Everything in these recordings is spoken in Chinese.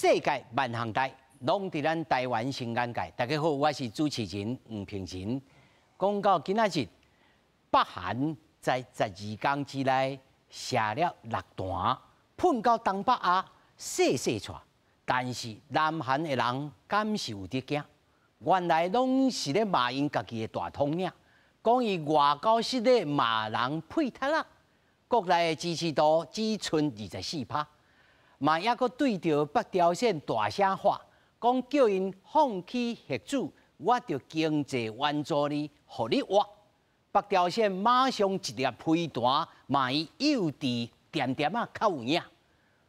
世界万行台，拢伫咱台湾新眼界。大家好，我是主持人黄平仁。讲到今仔日，北韩在12天之内下了6弹，喷到东北亚细细串，但是南韩的人敢是有伫惊？原来拢是咧骂因家己的大统领，讲伊外交实力骂人配脱啦，国内的支持度只剩24%。嘛，抑阁对着北朝鲜大声喊，讲叫因放弃核子，我着经济援助你，互你活。北朝鲜马上一粒飞弹，嘛伊诱敌点点啊较有影。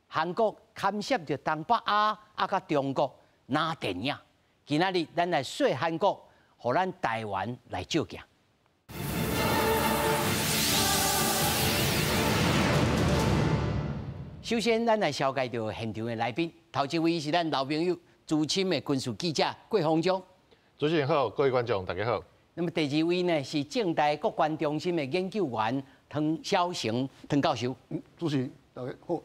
韩国牵涉着东北亚啊，甲中国拿电影。今仔日咱来说韩国，互咱台湾来照镜。首先，咱来绍介到现场的来宾。头一位是咱老朋友、资深的军事记者郭鸿章。主持人好，各位观众大家好。那么第二位呢是政大国关中心的研究员汤小成汤教授。主持人大家好。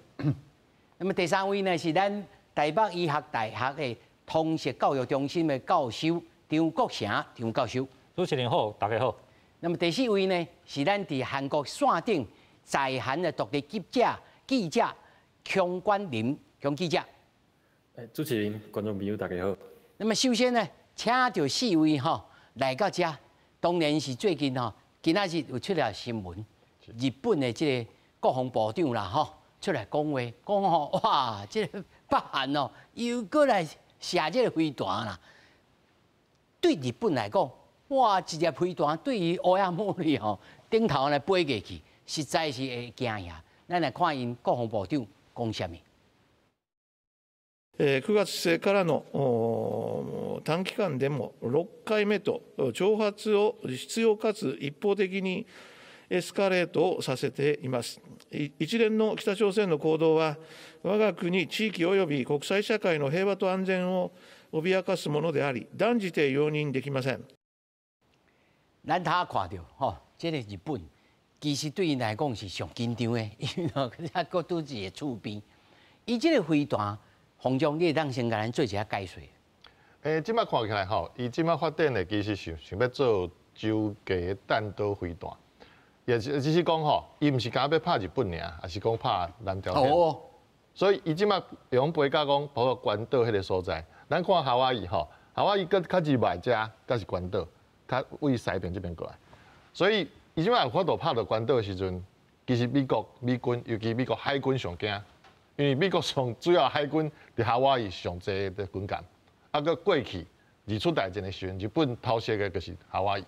那么第三位呢是咱台北医学大学的通识教育中心的教授张国成张教授。主持人好，大家好。那么第四位呢是咱伫韩国线顶在韩的独立记者姜冠霖姜记者。主持人、观众朋友大家好。那么首先呢，请到4位来到这，当然是最近今仔日有出了新闻，日本的这个国防部长啦出来讲话，讲哇，这个北韩又过来射这个飞弹啦。对日本来讲，哇，一粒飞弹对于乌鸦莫里顶头来飞过去，实在是会惊呀。咱来看因国防部长讲什么。9月末からの短期間でも6回目と挑発を執拗かつ一方的にエスカレートをさせています。一連の北朝鮮の行動は、我が国、地域及び国際社会の平和と安全を脅かすものであり、断じて容認できません。咱他看到这个日本其实对因来讲是上紧张的，因为它搁拄一个厝边，伊这个飞弹。洪将，你会当先甲咱做一下解说。即摆看起来伊即摆发展的其实想要做洲际弹道飞弹，也只是讲伊毋是敢要拍日本尔，也是讲拍南朝鲜。所以伊即摆用飞甲讲，包括关岛迄个所在，咱看夏威夷夏威夷搁较入外遮，甲是关岛，较为西边这边过来。所以伊即摆有法度拍到关岛的时阵，其实美军，尤其美国海军上惊。因为美国上主要海军伫夏威夷上侪的军舰，搁过去二出大战的时阵，日本偷袭的就是夏威夷，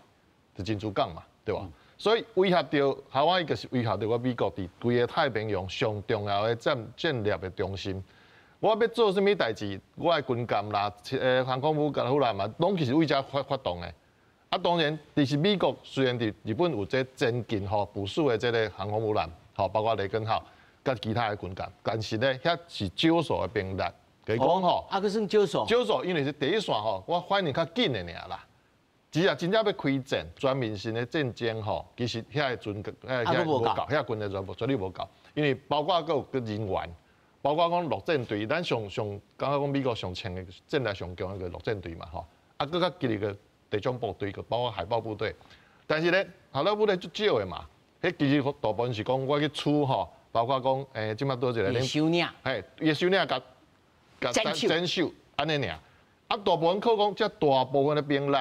就珍珠港嘛，对吧？所以威胁到夏威夷，就是威胁到我美国伫规个太平洋上重要的战略的中心。我要做什么代志，我的军舰啦、航空母舰啦嘛，拢其实为遮发动的。当然，就是美国虽然伫日本有这先进部署的这个航空母舰，包括雷根号。甲其他的军舰，但是咧，遐是少数的兵力。佮讲佫算少数。少数，因为是第一线我反应较紧的尔啦。只要真正要开战，全面性的战争其实遐的军遐无够，遐军的绝对无够。因为包括佮有人员，包括讲陆战队，咱上感觉讲美国上强的战略上强的陆战队嘛佫较激烈的地中部队，佮包括海豹部队。但是咧，海豹部队足少的嘛，迄其实大部分是讲我去处包括讲，即摆多一个，伊收领，伊收领甲斩首安尼尔。大部分靠讲，遮大部分的兵力，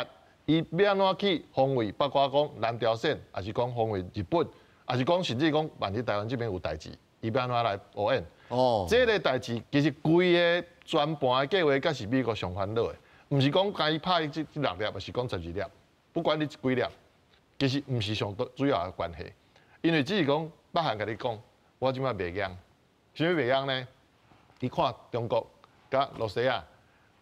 伊要安怎去防卫？包括讲南朝鲜，还是讲防卫日本，还是讲甚至讲万一台湾这边有代志，伊要安怎来応援？这个代志其實規個全盤的計劃，才是美國上煩惱的，唔是講介伊拍這6粒，而是講12粒，不管你幾粒，其實唔是上主要的關係，因為只是講北韓甲你講。我即擺袂贏，啥物袂贏呢？你看中國甲羅西亞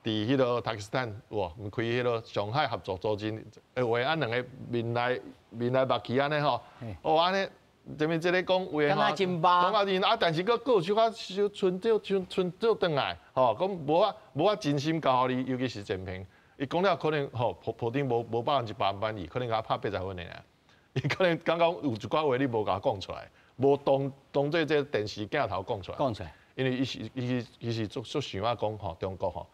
佇迄個塔吉斯坦哇，開迄個上海合作組織，話安兩個面來目去安尼安尼，前面即個講話講啊真巴，講啊真但是佫有小可剩少轉來，講無法真心交互你，尤其是習近平，伊講了可能普丁無100%滿意，可能甲拍80分的爾，伊可能剛剛有一寡話你無甲講出來。无當做這電視鏡頭講出來，因为伊是足想要讲吼，中国吼，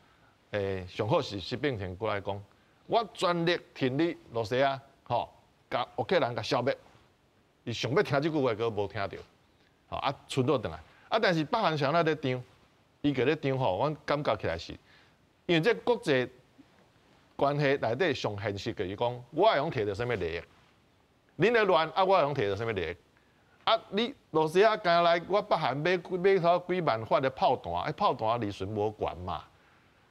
上好是习近平过来讲，我全力挺你罗西亚，吼，甲乌克兰甲消灭。伊上要听即句话，佮无听到，吼啊，存倒转来。啊，但是北韩想咧张，伊个咧张吼，阮感觉起来是，因为这国际关系内底上现实嘅，伊讲，我会用摕到什么利益？恁咧乱，啊，我会用摕到什么利益？啊，你罗西亚刚来，我北韩买头几万发的炮弹，炮弹离顺无悬嘛，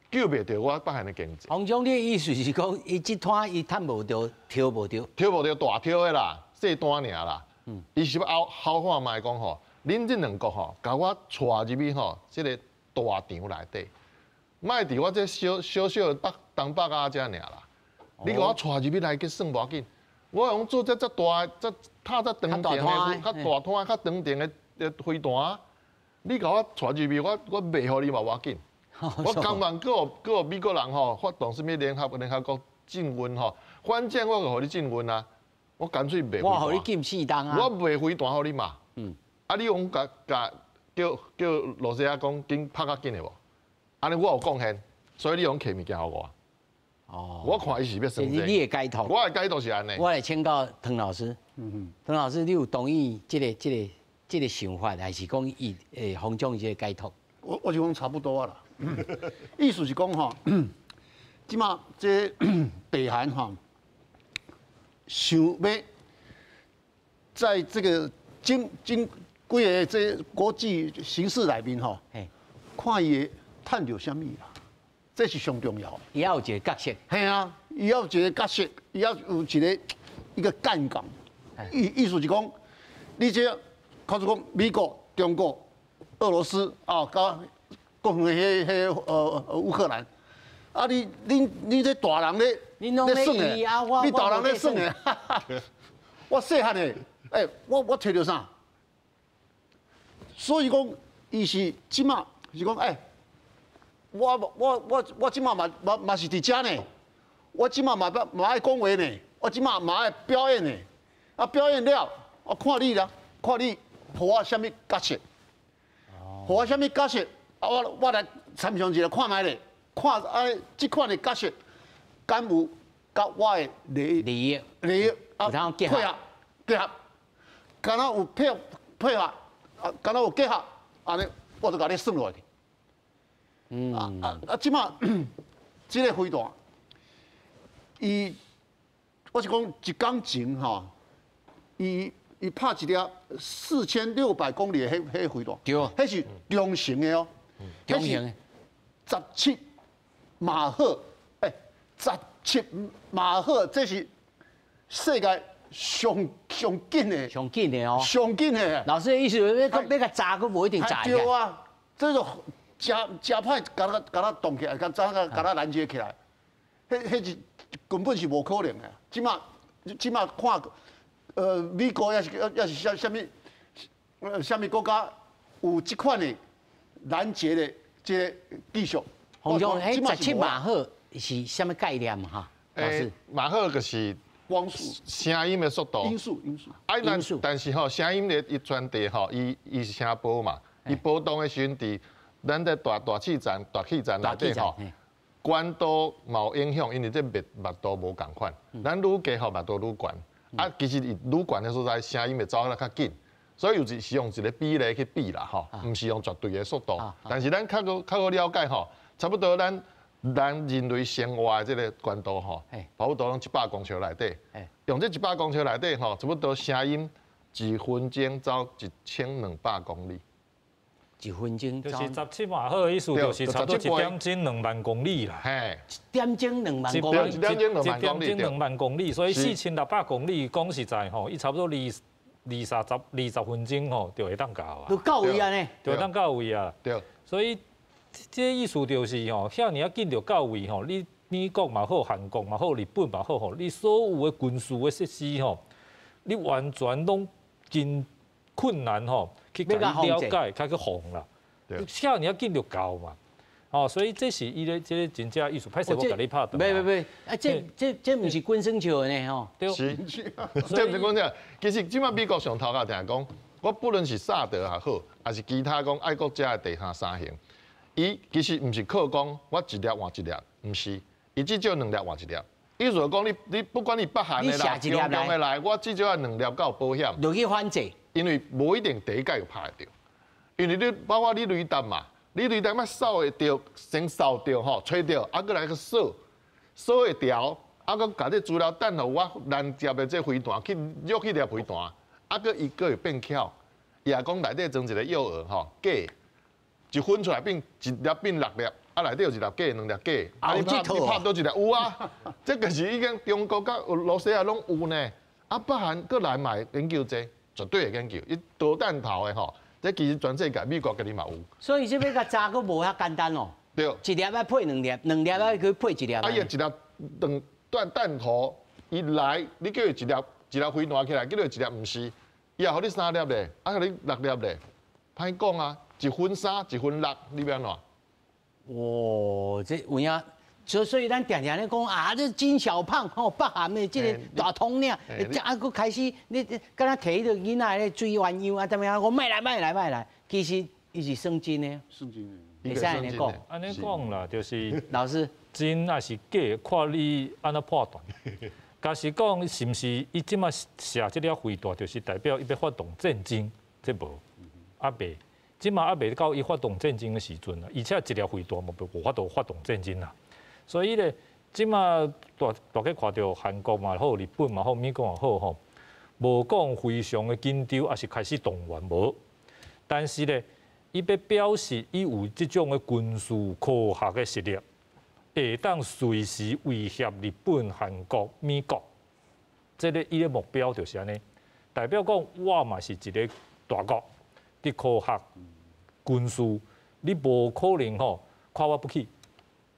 救袂着我北韩的经济。洪总，你的意思是讲，伊即摊伊趁无着，挑无着，挑无着大挑的啦，细单尔啦。伊是要好话嘛讲吼，恁这两国吼，甲我带入去吼，即个大场内底，莫伫我这小东北亚遮尔啦。你甲我带入去来去算无要紧，我用做这大塔长电的、较大摊、较长电的飞弹，你甲我带入去，我袂互你嘛要紧。我甘愿搁美国人吼发动什么联合国禁运吼，反正我就互你禁运啊。我干脆卖。我互你禁4档啊！我卖飞弹互你嘛。啊，你讲叫罗西亚讲紧拍较紧的无？安尼我有贡献，所以你用摕物件互我。哦。我看伊是要升级。你的解读。我的解读是安尼。我来请教唐老师。唐老师，你有同意这个想法，还是讲伊洪总这个解读？我就讲差不多啊啦。意思是讲吼，即马这北韩吼。想要在这个几个这国际形势内面吼，看伊探到什么啦，这是上重要。伊要有一个角色。系啊，伊要有一个角色，伊要有一个干港。意思是讲，你这靠住讲美国、中国、俄罗斯啊，加共同乌克兰。啊！你这大人咧，咧算诶，你大人咧算诶，我细汉诶，我摕到啥？所以讲，伊是即马是讲，我即马嘛是伫遮呢，我即马嘛爱讲话呢，我即马嘛爱表演呢，啊表演了，我看你啦，看你互我什么角色，互我什么角色，啊我来参详一下看卖咧。看即款的角色，敢有甲我的利益啊，配合，敢若有配合，啊，敢若有结合，安尼我就甲你算落去。即马即个飞弹，我是讲一工前吼，伊拍一粒4600公里的迄飞弹，对，迄是中型的哦，中型的17马赫，17马赫，这是世界上紧的，上紧的哦，上紧的。老师的意思，要甲炸，佫无一定炸对啊，这就真歹，甲它动起来，甲它拦截起来，迄是根本是无可能的。即马看，美国也是什么国家有这款的拦截的这个技术。洪总，迄17马赫是什么概念哈？老师，马赫就是光速、声音的速度。音速。但是吼，声音的伊传递吼，伊是声波嘛，伊波动的时阵，咱在大气层内底吼，管道嘛有影响，因为这密度无共款，咱愈加吼密度愈悬。啊，其实愈悬的所在，声音会走得较紧。所以是用一个比例去比啦，吼，唔是用绝对的速度。但是咱较好了解吼。差不多，咱人类生活的这个关度吼，差不多拢100公尺内底。用这100公尺内底吼，差不多声音1分钟走1200公里。1分钟就是17马赫的意思，就是差不多1点钟2万公里啦。1点钟2万公里。1点钟2万公里，所以4600公里，讲实在吼，伊差不多20分钟吼，就会当到啊。就到位啊呢？就会当到位啊。对。所以。这意思就是吼，遐尔紧就到位吼，你美国嘛好，韩国嘛好，日本嘛好吼，你所有的军事的设施吼，你完全拢真困难吼，去甲你了解，甲去防啦。遐尔紧就到嘛，哦，所以这是伊咧，这个真正意思，歹势我甲你拍断。袂，啊，这毋是军生笑的呢吼。是，这毋是讲这，其实即摆美国上头家定讲，我不论是萨德也好，还是其他讲爱国者的地下三型，伊其实唔是靠讲我一粒换一粒，唔是，伊至少2粒换1粒。意思讲你不管你北韩的啦、中共的来，我至少要2粒够保险。落去反制，因为无一定第一届就拍得到，因为你包括你雷达嘛，你雷达要扫会到，先扫到吼，吹到，啊，搁来个扫会掉，啊，搁甲你资料等候我拦截的这飞弹去约去粒飞弹，啊，搁伊搁会变巧，伊也讲内底装一个诱饵吼，假，一分出来变1粒变6粒。啊，内底有1粒假，2粒假，啊，你拍倒1粒有啊，这个是已经中国甲俄罗斯啊拢有呢。啊，北韩搁来买研究这，绝对会研究。伊导弹头的吼，这其实全世界美国甲你嘛有。所以这要甲炸，佫无遐简单哦。对。1粒要配2粒，2粒要去配1粒。啊，伊1粒弹头，伊来，你叫伊1粒飞弹起来，叫伊1粒毋是，伊也互你3粒咧，啊，互你6粒咧，歹讲啊，1分3，1分6，你要安怎？哇，这有影，所以咱常常咧讲啊，这金小胖吼，北韩的这个大统领，啊，佫开始你敢若摕迄个囡仔咧追鸳鸯啊，怎么样？我卖来，其实伊是算真的，算真的。会使安尼讲，安尼讲啦，就是老师真还是假，看你安怎判断。假使讲是毋是伊即马射即粒飞弹，就是代表伊要发动战争，这无啊未。即马还未到伊发动战争的时阵啊，而且1粒飞弹嘛无法度发动战争啦。所以咧，即马大家看到韩国嘛好、日本嘛好、美国也好吼，无讲非常的紧张，还是开始动员无。但是咧，伊要表示伊有即种的军事科学的实力，会当随时威胁日本、韩国、美国。这个伊的目标就是安尼，代表讲我嘛是一个大国，伫科学。军事，你无可能吼跨我不去，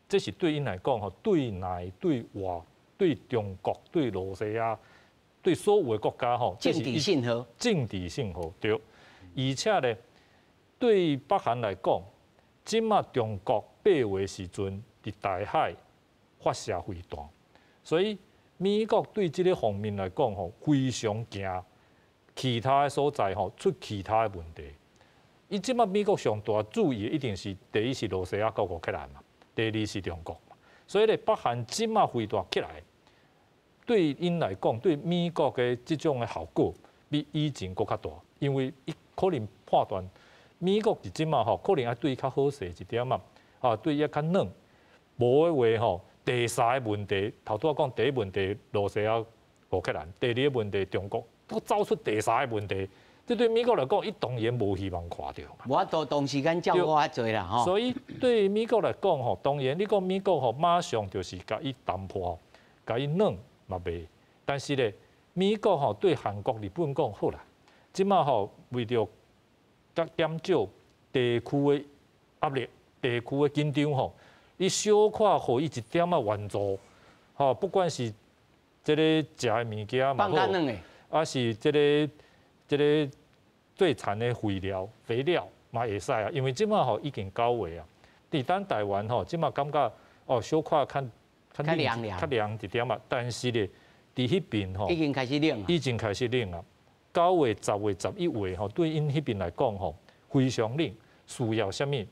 这是对因来讲吼，对内对外，对中国、对罗西亚、对所有的国家吼，政治信号，政治信号对。而且咧，对北韩来讲，即马中国8月时阵伫台海发射飞弹，所以美国对这个方面来讲吼，非常惊其他的所在吼出其他的问题。伊即马美国上大注意一定是第一是罗西亚跟乌克兰嘛，第二是中国嘛，所以咧北韩即马飞弹起来，对因来讲，对美国的即种的效果比以前搁较大，因为伊可能判断美国是即马吼，可能要对伊较好势一点嘛，啊对伊较软，无的话吼，第三个问题，头拄仔讲第一问题罗西亚、乌克兰，第二个问题中国，都走出第三个问题。这对美国来讲，伊当然无希望看到嘛。我都同时间照顾较济啦吼。所以对美国来讲吼，当然你讲美国吼，马上就是甲伊淡薄，甲伊软嘛袂。但是咧，美国吼对韩国、日本讲好啦，即马吼为着减少地区的压力、地区的紧张吼，你小可互伊一点仔援助，吼，不管是即个食的物件嘛好，啊是即个最产的肥料嘛会使啊，因为即马吼已经9月啊，伫咱台湾吼，即马感觉哦小可较凉一点啊，但是咧，伫迄边吼已经开始冷啊，9月、10月、11月吼，对因迄边来讲吼非常冷，需要啥物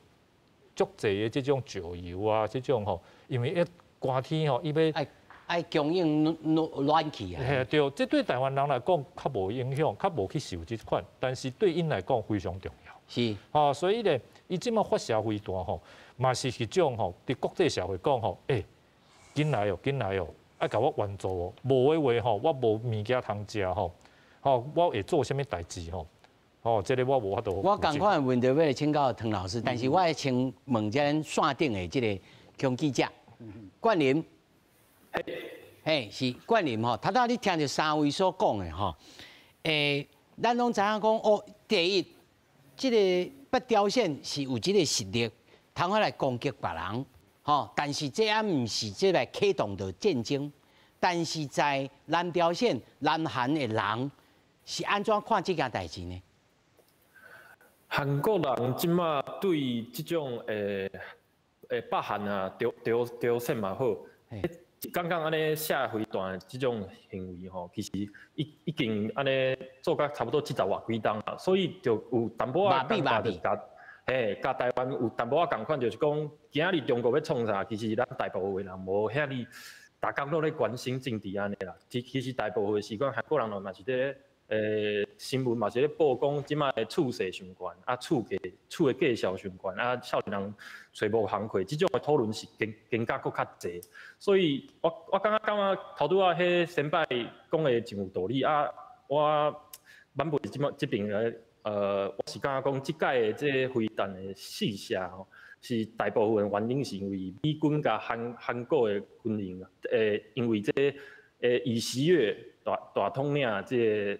足济的即种石油啊，即种吼，因为一寒天吼，伊要。爱供应暖气啊！嘿，对，这对台湾人来讲较无影响，较无去受这款，但是对因来讲非常重要。是，所以咧，伊即马发射飞弹吼，嘛是一种吼，伫国际社会讲吼，紧来哦，爱甲我援助哦，无的话吼，我无物件通食吼，我会做啥物代志吼，这个我无法度。我共款的问题要来请教唐老师，但是我要先问一下咱线顶的这个强记者冠霖。是冠霖吼，头头你听到3位所讲的吼，咱拢知影讲哦，第一，这个北朝鲜是有这个实力，通来攻击别人，吼，但是这也唔是这来启动的战争，但是在南朝鲜、南韩的人是安怎看这件代志呢？韩国人即马对这种北韩啊、朝鲜嘛好。刚刚安尼下回段这种行为吼，其实已经安尼做甲差不多70外几档啦，所以就有淡薄仔感觉就是甲，甲台湾有淡薄仔共款，就是讲今日中国要创啥，其实咱大部分人无遐尼，大家都咧关心政治安尼啦。其实大部分时间韩国人嘛是咧。新闻嘛是咧报讲，即摆的厝势上悬，啊厝的价销上悬，啊少年人找无工课，即种的讨论是更加佫较济。所以我感觉头拄仔迄先摆讲的真有道理啊。我闽北即边咧，我是感觉讲即届的这飞弹的试射吼，是大部分原因是因为美军甲韩国的军营啊，因为这以十月大统领这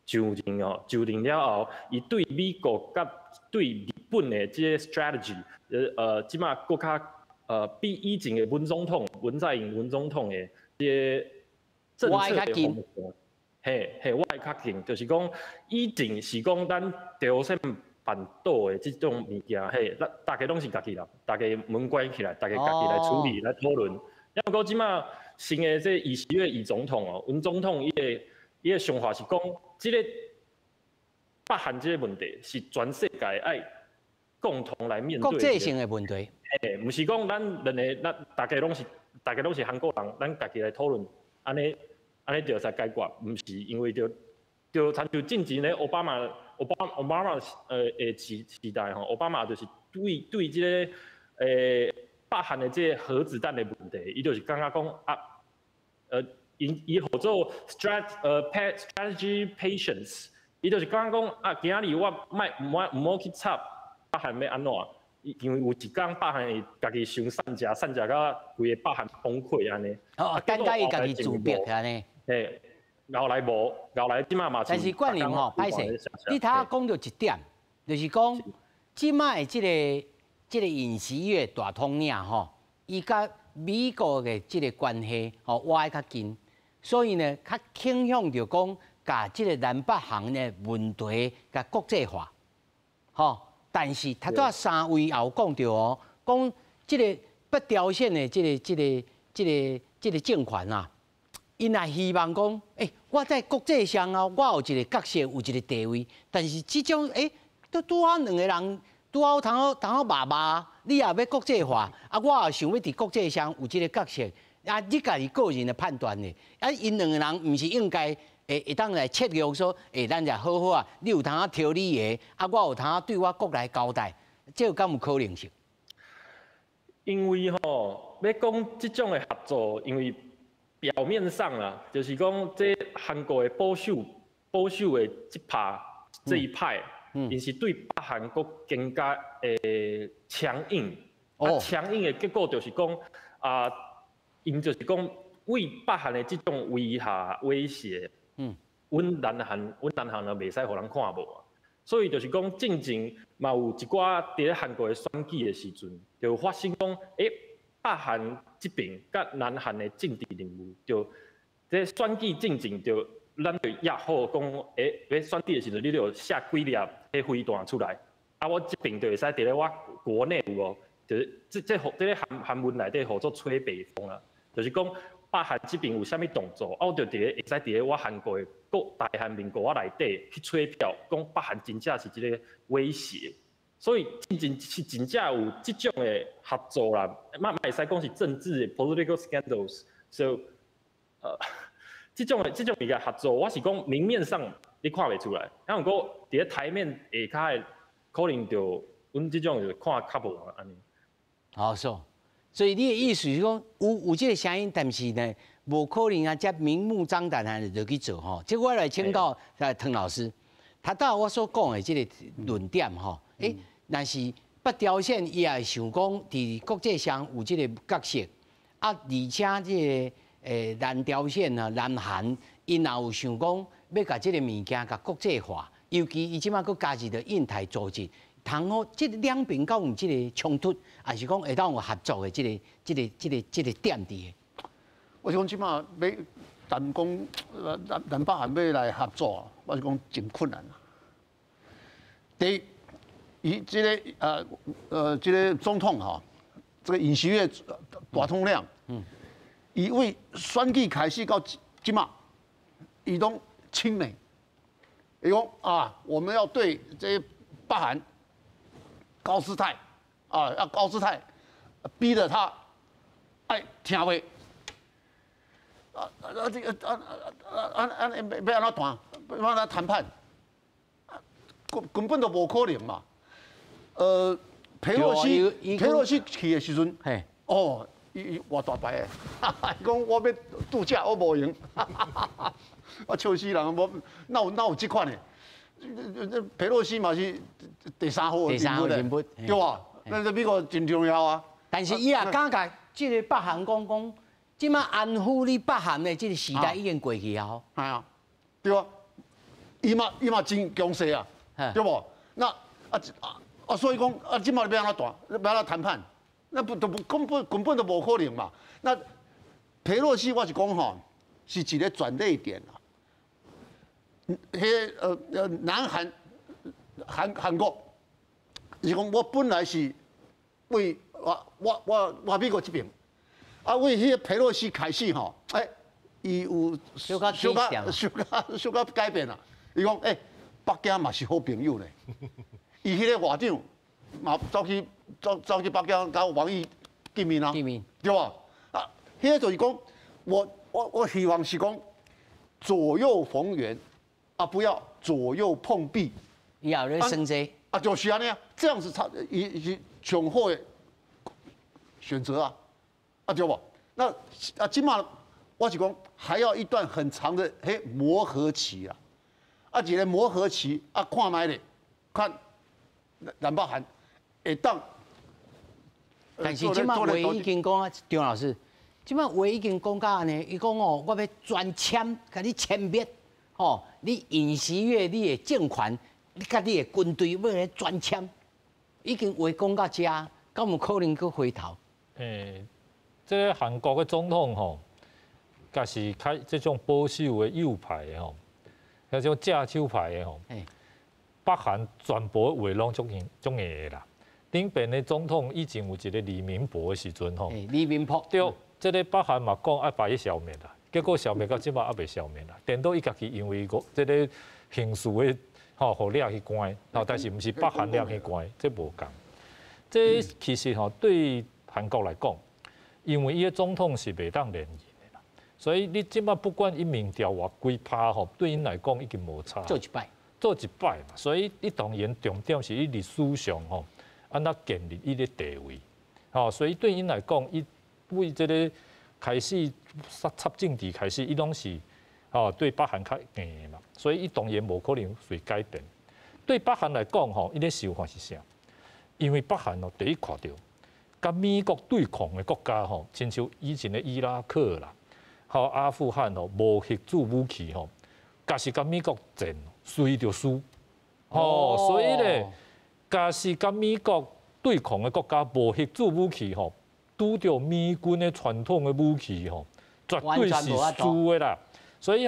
上任了后，伊对美国甲对日本的这 strategy， 即马更较比以前的文在寅文总统的这政策的方向，我会较近，就是讲以前是讲咱朝鲜半岛的这种物件，大家拢是家己人，大家门关起来，大家家己来处理来讨论。要不过即马新的这以十月以总统哦，文总统伊个想法是讲，这个北韩这个问题是全世界爱共同来面对国际性的问题。毋是讲咱大家拢是韩国人，咱家己来讨论，安尼就使解决，毋是因为就参照进前咧奥巴马时代吼，奥巴马就是对这个北韩的这核子弹的问题，伊就是感觉讲啊，伊号做 strategy patience， 伊就是感觉讲啊，今日我唔好去插北韩要安怎，因为有一天北韩会家己伤散食到规个北韩崩溃安尼。哦，等甲伊家己自灭安尼。后来无，后来即马嘛是。但是冠霖吼，歹势，你头仔讲到一点，就是讲即摆即个尹锡悦大统领吼，伊甲美国的即个关系吼，我爱较近，所以呢，较倾向着讲，甲即个南北韩的问题甲国际化，吼。但是他拄3位也有讲到哦，讲即个北朝鲜的即个政权啊，因也希望讲，我在国际上啊，我有一个角色，有一个地位，但是即种拄好两个人。拄好通好骂，你也要国际化，啊，我也想要伫国际上有即个角色，啊，你家己个人的判断呢？啊，因两个人毋是应该会当来切约说，咱就好好啊，你有通挑你的，啊，我有通对我国内交代，这有敢有可能性？因为吼，要讲即种的合作，因为表面上啦，就是讲这韩国的保守的这一派。因是对北韩国更加强硬，强硬的结果就是讲因就是讲为北韩的这种威胁，阮南韩就袂使互人看无啊。所以就是讲进前嘛有一寡伫咧韩国的选举的时阵，就发生讲，北韩这边甲南韩的政治人物，就这选举进前就。咱就约好讲，要选举的时阵，你就下几粒迄飞弹出来，啊，我这边就会使伫咧我国内有哦，就是这个韩文内底号做吹北风啦，就是讲北韩这边有啥物动作，啊，我就会使伫咧我韩国的大韩民国内底去吹票，讲北韩真正是一个威胁，所以真正有这种的合作啦，会使讲是政治的 political scandals， so 这种物件合作，我是讲明面上你看袂出来，啊，不过伫咧台面下骹可能就阮这种就看较无安尼。好说，所以你的意思是讲有这个声音，但是呢，无可能啊，遮明目张胆啊就去做吼。这我来请教唐老师，他到我所讲的这个论点吼，但是北朝鲜伊也想讲伫国际上有这个角色，啊，而且这个。南朝鲜啊，南韩，因也有想讲要甲这个物件甲国际化，尤其伊即马佫加入着印太组织，通好这两边敢有这个冲突，还是讲会当有合作的这个点伫的？我是讲即马要南北韩要来合作，我是讲真困难啊。第一，伊这个这个总统哈，这个尹锡悦大统领。伊为选举开始到即马，伊拢亲美，伊讲啊，我们要对这些北韩高姿态啊，要高姿态，逼着他爱听话。这个要安怎谈？要安怎谈判？根本都无可能嘛。佩洛西去的时阵，哦，伊偌大牌的，伊讲我要度假，我无用，我笑死人，无哪有这款的？佩洛西嘛是第三号人物，对吧？那美国真重要啊。但是伊也敢甲这个北韩讲，即马安抚你北韩的这个时代已经过去啊。系啊，对啊，伊嘛真强势啊，对不？那所以讲即马要安怎谈？要安怎谈判？那根本都无可能嘛。那佩洛西我是讲吼，是一个转捩点啊。南韩国，是讲我本来是为我美国这边，为迄个佩洛西开始吼，伊有小可改变啦。伊讲北京嘛是好朋友咧，伊迄个外长嘛走去北京甲王毅见面啊，对吧？迄个就是讲，我希望是讲左右逢源。不要左右碰壁，以后咧升级就是安尼啊，这样子伊上好的选择啊，对不？那今嘛我是讲还要一段很长的磨合期一个磨合期看卖咧，看南北韩会当。但是今嘛话已经讲张老师，今嘛话已经讲到安尼，伊讲我要专签，甲你签灭。你尹锡悦，你的政权，你甲你的军队要来专签，已经话讲到这，敢有可能去回头？这个韩国的总统甲是开这种保守的右派的那种正手派的北韩全部话拢种硬啦。顶边的总统以前有一个李明博的时阵李明博对，这个北韩嘛讲把伊消灭啦。结果消灭到即马还未消灭啦，等到伊家己因为这个刑事的互掠去关，但是毋是北韩掠去关，这无共。这其实对韩国来讲，因为伊的总统是袂当连任的啦，所以你即马不管伊民调偌几趴对因来讲已经无差。做一摆嘛，所以伊当然重点是伊历史上安怎建立伊的地位，所以对因来讲，伊为这个。开始插政治开始，伊拢是对北韩较硬嘛，所以伊当然无可能随改变。对北韩来讲伊咧想法是啥？因为北韩第一看到，甲美国对抗的国家亲像以前的伊拉克啦，阿富汗无核子武器假是甲美国战，随就输。所以咧，假是甲美国对抗的国家无核子武器拄到美军的传统的武器绝对是输的啦。所以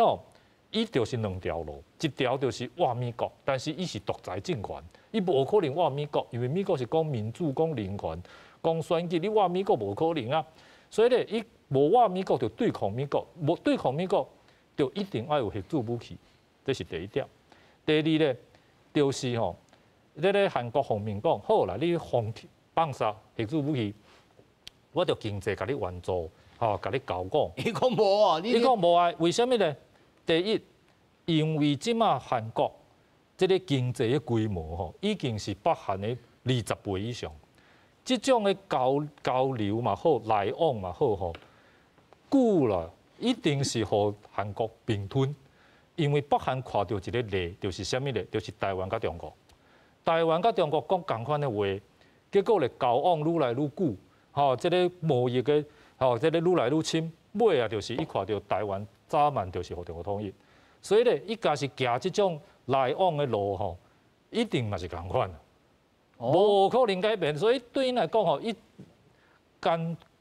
伊就是两条路，一条就是哇美国，但是伊是独裁政权，伊无可能哇美国，因为美国是讲民主、讲人权、讲选举，你哇美国无可能啊。所以咧，伊无哇美国就对抗美国，无对抗美国就一定要有核子武器，这是第一点。第二咧，就是这个韩国方面讲，好啦，你放杀核子武器。我着经济甲你援助，甲你交讲。伊讲无啊，伊讲无啊，为什么呢？第一，因为即马韩国这个经济的规模已经是北韩的20倍以上。这种的交流嘛好，来往嘛好久啦，一定是互韩国并吞。因为北韩看到一个例，就是啥物咧？就是台湾甲中国。台湾甲中国讲同款的话，结果咧交往愈来愈久。这个贸易的，这个愈来愈深，尾啊，就是伊看到台湾早晚就是互中国统一，所以咧，伊家是行这种来往的路一定嘛是同款，无可能改变。所以对因来讲伊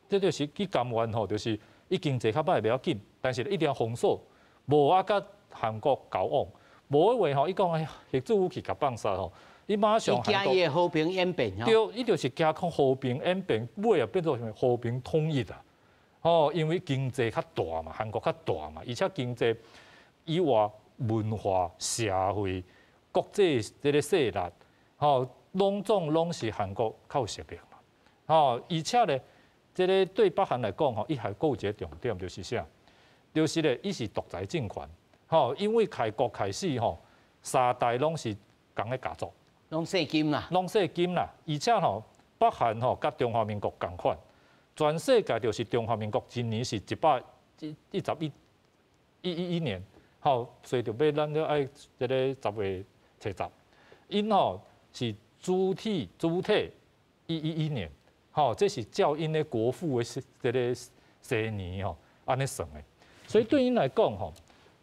这就是伊甘愿就是伊经济较歹袂要紧，但是一定要封锁，无甲韩国交往，无的话伊讲核子武器甲放杀伊马上韩国，伊惊和平演变，对，伊就是惊和平演变，尾也变做什么和平统一啊！因为经济较大嘛，韩国较大嘛，而且经济以外文化、社会、国际这个势力，拢是韩国较有实力嘛。而且咧，这个对北韩来讲，伊还有一个重点就是啥？就是咧，伊是独裁政权。因为开国开始三代拢是共个家族，拢税金啦，而且北韩甲中华民国共款，全世界就是中华民国今年是111年，随着要咱要爱这个10月70，因是主体111年，这是照因的国父的这个生年安尼算的，所以对因来讲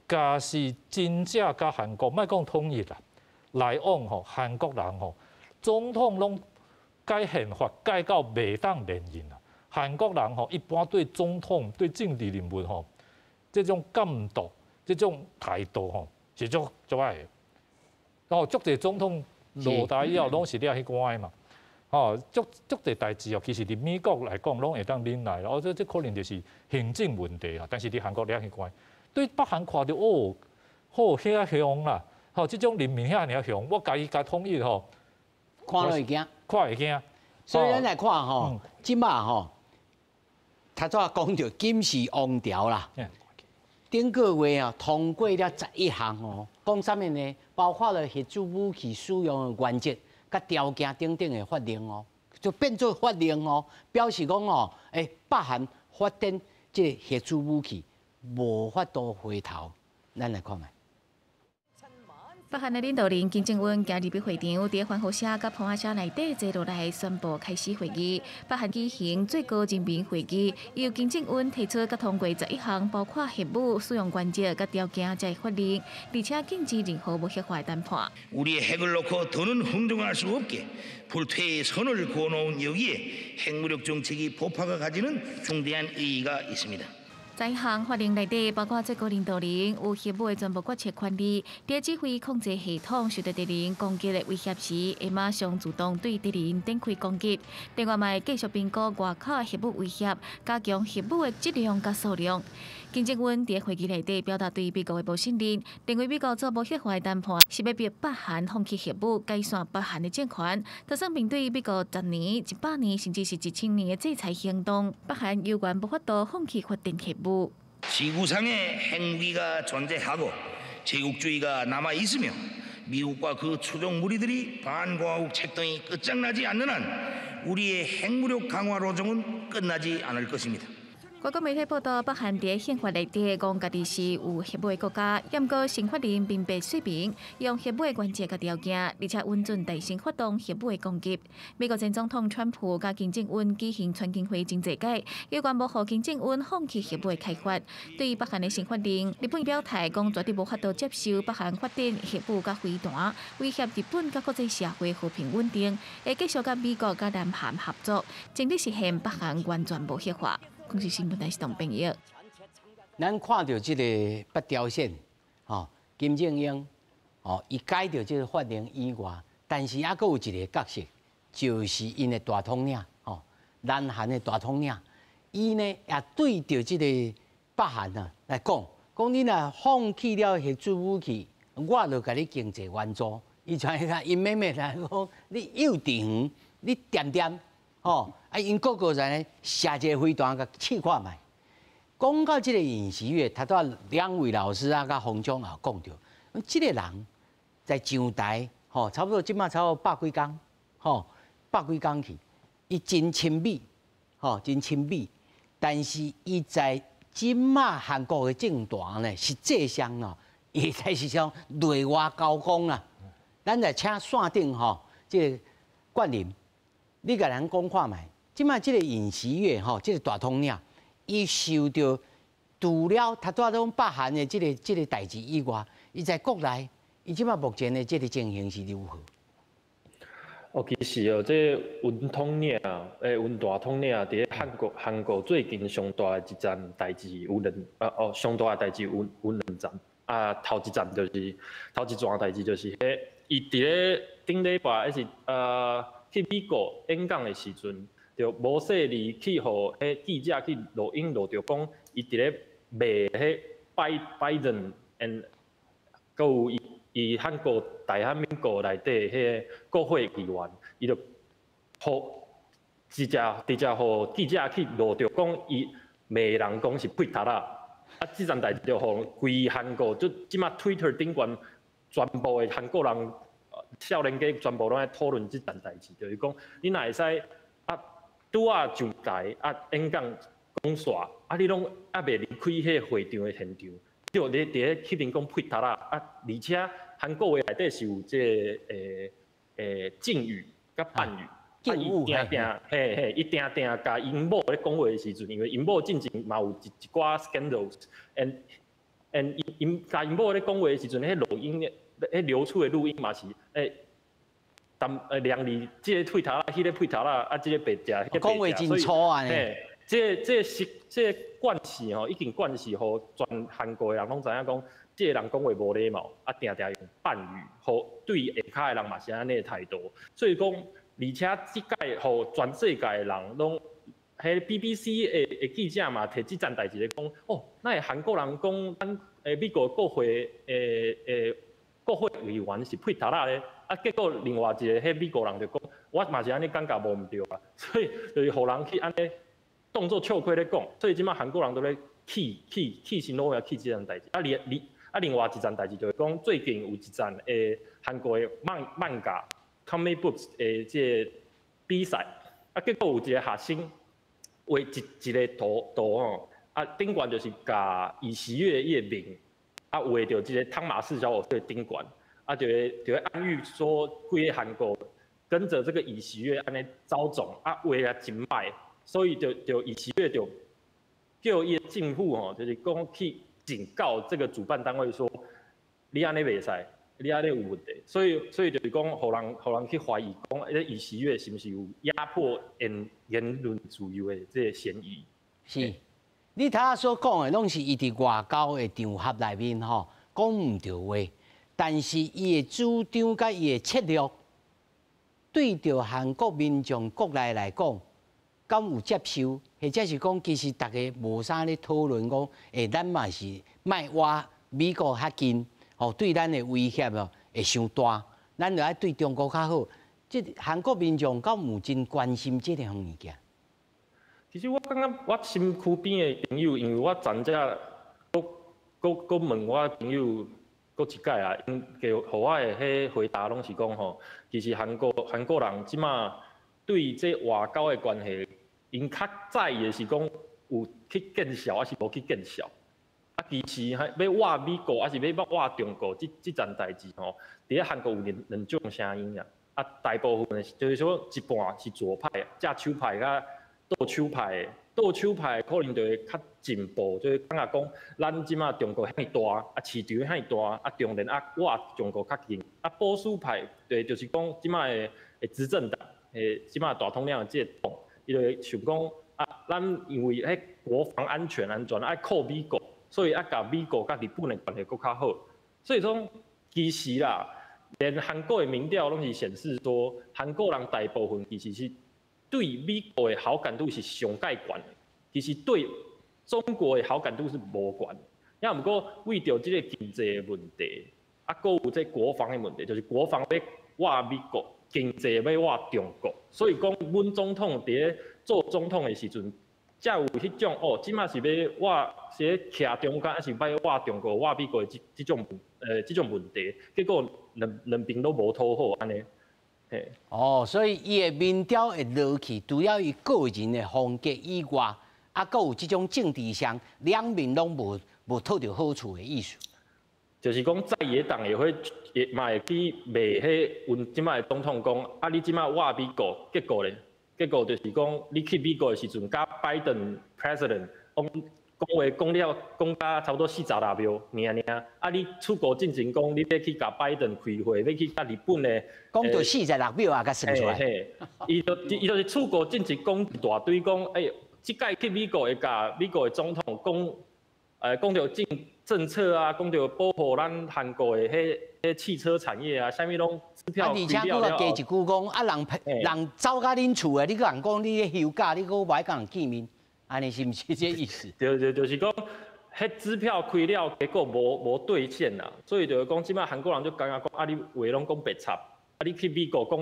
假是真正甲韩国莫讲统一啦，来往韩国人总统拢改宪法改到袂当连任啦。韩国人一般对总统、对政治人物这种监督、这种态度是足爱的。足侪总统落台以后拢是了迄关的嘛。足侪代志其实伫美国来讲拢会当忍耐啦。这可能就是行政问题啊，但是伫韩国了迄关。对北韩看到遐凶啦，这种人民遐尔凶，我家己统一看了会惊，所以咱来看即马他早讲到金氏王朝啦，顶个月通过了11项讲啥物呢？包括了核子武器使用的原则、甲条件等等的法令就变做法令表示讲北韩发展这个核子武器。无法度回头，咱来看卖。北韩的领导人金正恩今日伫会场，伫欢呼声甲捧花车内底坐落来宣布开始会议。北韩举行最高人民会议，由金正恩提出甲通过11项，包括核武使用原则甲条件在法令，而且禁止任何无核化谈判。 우리의 핵을 놓고 더는 흥정할 수 없게 불퇴의 선을 그어놓은 여기에 핵무력 정책이 보파가 가지는 중대한 의의가 있습니다. 在项法令内底，包括最高领导人有核武的全部决策权利，在指挥控制系统受到敌人攻击的威胁时，会马上自动对敌人展开攻击。另外，嘛继续评估外口的核武威胁，加强核武的质量甲数量。金正恩在会议内底表达对美国的无信任，认为美国做无核化的谈判是要逼北韩放弃核武，改善北韩的政权。加上面对美国10年、100年甚至是1000年的制裁行动，北韩有关无法度放弃发展核武。 지구상에 핵무기가 존재하고 제국주의가 남아 있으며 미국과 그 추종 무리들이 반공화국 책동이 끝장나지 않는 한 우리의 핵무력 강화 로정은 끝나지 않을 것입니다. 外国媒体报道，北韩在宪法内底讲家己是有核武的国家，不过新法令并未说明用核武的原则甲条件，而且允准大声发动核武的攻击。美国前总统川普甲金正恩举行全经会真济届，有关要让金正恩放弃核武的开发。对于北韩的新法令，日本表态讲绝对无法度接受北韩发展核武甲飞弹，威胁日本甲国际社会和平稳定，会继续甲美国甲南韩合作，尽力实现北韩完全无核化。 公司新闻台是同朋友。咱看到这个北朝鲜，金正恩，伊改掉这个法令以外，但是还佫有一个角色，就是因的大统领，南韩的大统领，伊呢也对着这个北韩来讲，你若放弃了核子武器，我就甲你经济援助。伊像迄个因妹妹来讲，你幼稚园，你点点。 因个个人呢，射一个飞弹，甲试看卖。讲到这个尹锡悦，他都两位老师甲洪忠也讲到，这个人在上台，差不多即马差不多100几工，100几工去，伊真亲密，真亲密。但是伊在即马韩国的政坛呢，实际上伊才是像内外交锋啦。咱来请线顶这个冠霖。 你甲人讲看卖，即摆即个尹锡悦即个大统领，伊受到除了他在种北韩的即个代志以外，伊在国内，伊即摆目前的即个情形是如何？其实这尹统领尹大统领伫韩国最近上大一站代志有上大代志有2站头一站就是头一桩代志就是伊伫咧顶礼拜是去美国演讲的时阵，就无说离去，互迄记者去录音录着讲，伊伫咧骂迄Biden and 佮有伊韩国大韩民国内底迄国会议员，伊就互直接互记者去录着讲，伊骂人讲是屁塔啦。啊，即件代志就互规韩国，就即马 Twitter 顶悬全部的韩国人少年家全部拢在讨论即件代志，就是讲你若会使啊，拄啊上台啊演讲讲煞，啊你拢还袂离开迄个会场的现场。就你伫咧去面讲屁塔啦，啊！而且韩国话内底是有即敬语甲半语，敬语伊定甲因某咧讲话的时阵，因为因某进前嘛有一寡 scandals，and 因甲因某咧讲话的时阵，迄录音迄流出的录音嘛是量离即个屁塔啦，迄个屁塔啦，啊，即个白食，迄个讲话真粗啊！这惯势吼，已经惯势，互全韩国的人拢知影讲，这个人讲话无礼貌，啊，定用半语，互对下骹的人嘛是安尼态度。所以讲，而且即届互全世界的人拢，迄 BBC 的记者嘛，摕即件代志咧讲，哦，那韩国人讲咱美国国会国会议员是屁塔啦咧，啊，结果另外一个迄美国人就讲，我嘛是安尼感觉无毋对啊，所以就是互人去安尼。当作笑亏咧讲，所以即摆韩国人都咧气心拢要气即件代志。另外一件代志就是讲，最近有一站韩国的漫画 comic books 即比赛，啊结果有一个学生画一个图吼，啊顶悬就是甲以喜悦伊的名，啊画着即个汤马士小伙队顶悬，啊就会暗喻说，规个韩国跟着这个以喜悦安尼招总，啊画啊真歹。所以就以喜悦就叫伊政府吼，就是讲去警告这个主办单位说，你安尼袂使，你安尼有问题。所以就是讲，互人去怀疑讲，以喜悦是毋是有压迫言论自由的这个嫌疑？是，你头仔所讲的拢是伊伫外交的场合内面吼讲毋对话，但是伊的主张甲伊的策略，对着韩国民众国内来讲。敢有接受，或者是讲，其实大家无啥咧讨论讲，咱嘛是卖挖美国较近，哦，对咱的威胁哦会伤大，咱就爱对中国较好。即韩国民众敢有真关心即项物件？其实我感觉我身躯边的朋友，因为我昨只搁问我朋友搁一届啊，因给互我的迄回答拢是讲吼，其实韩国人即马。对这外交的关系，因较在意的是讲有去见效，还是无去见效。啊，其实要挖美国，还是要挖中国，这件代志吼，伫咧韩国有两种声音啊。啊，大部分就是说一半是左派，正手派甲倒手派的。倒手派可能就会较进步，就是感觉讲咱即马中国遐大，啊市场遐大，啊中联啊挖中国较近。啊保守派就是讲即马的执政党。即马大统领的这个党，伊就想讲啊，咱因为迄国防安全爱靠美国，所以甲美国甲日本的关系搁较好。所以说，其实啦，连韩国的民调拢是显示说，韩国人大部分其实是对美国的好感度是上介悬的，其实对中国的好感度是无悬。也毋过为着即个经济的问题，啊，搁有这国防的问题，就是国防要挖美国。经济要挖中国，所以讲，阮总统伫咧做总统的时阵，才有迄种哦，即马是要挖，是咧徛中间，还是要挖中国、挖美国的即种问题，结果两边都无讨好安尼。嘿。哦，所以伊的民调会落去，除了伊个人的风格以外，啊，阁有即种政治上两面拢无讨着好处的意思。就是讲，在野党也会会去骂迄阮即摆总统讲，啊你即摆挖美国，结果就是讲，你去美国的时阵，甲拜登 president 讲话讲甲差不多46秒，啊你出国进前讲，你要去甲拜登开会，要去甲日本的，讲到46秒啊，甲算出来。伊就是出国进前讲一大堆讲，即届去美国会甲美国的总统讲。讲到政策啊，讲到保护咱韩国的迄汽车产业啊，啥物拢支票而且佫加一句讲，啊人走到恁厝的，你佫人讲你咧休假，你佫无爱甲人见面，安尼是毋是这意思？对，就是讲，迄支票开了，结果无兑现啦，所以就是讲，即摆韩国人就感觉讲，啊你话拢讲白插，啊你去美国讲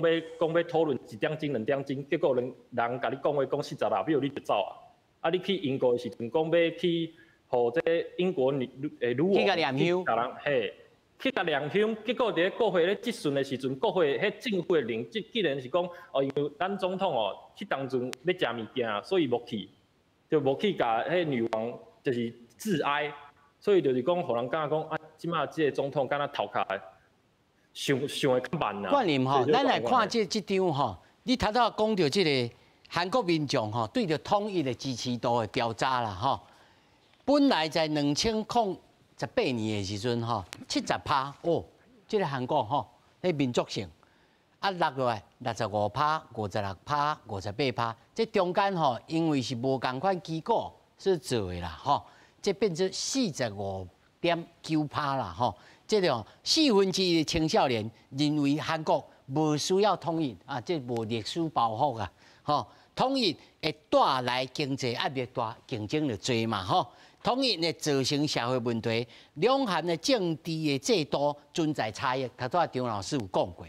要讨论1点钟2点钟，结果人甲你讲话讲46秒你就走啊，啊你去英国的时阵讲要去。互这英国女去甲念香，去甲念香，结果伫国会咧质询的时阵，国会迄政府的令既然是讲因为咱总统去当阵要食物件，所以无去，就无去甲迄女王就是致哀，所以就是讲，互人感觉讲啊，即马即个总统敢若头壳想的较慢啦。冠霖咱来看这张你头头讲到这个韩国民众对着统一的支持度的调查啦本来在2018年的时阵70%这个韩国咧民族性落落来65%、56%、58%，这中间因为是无共款机构所做的啦这变成45.9%啦这种1/4的青少年认为韩国无需要统一这无历史包袱统一会带来经济压力大，竞争力多嘛统一会造成社会问题，两韩的政治的制度存在差异。头拄张老师有讲过，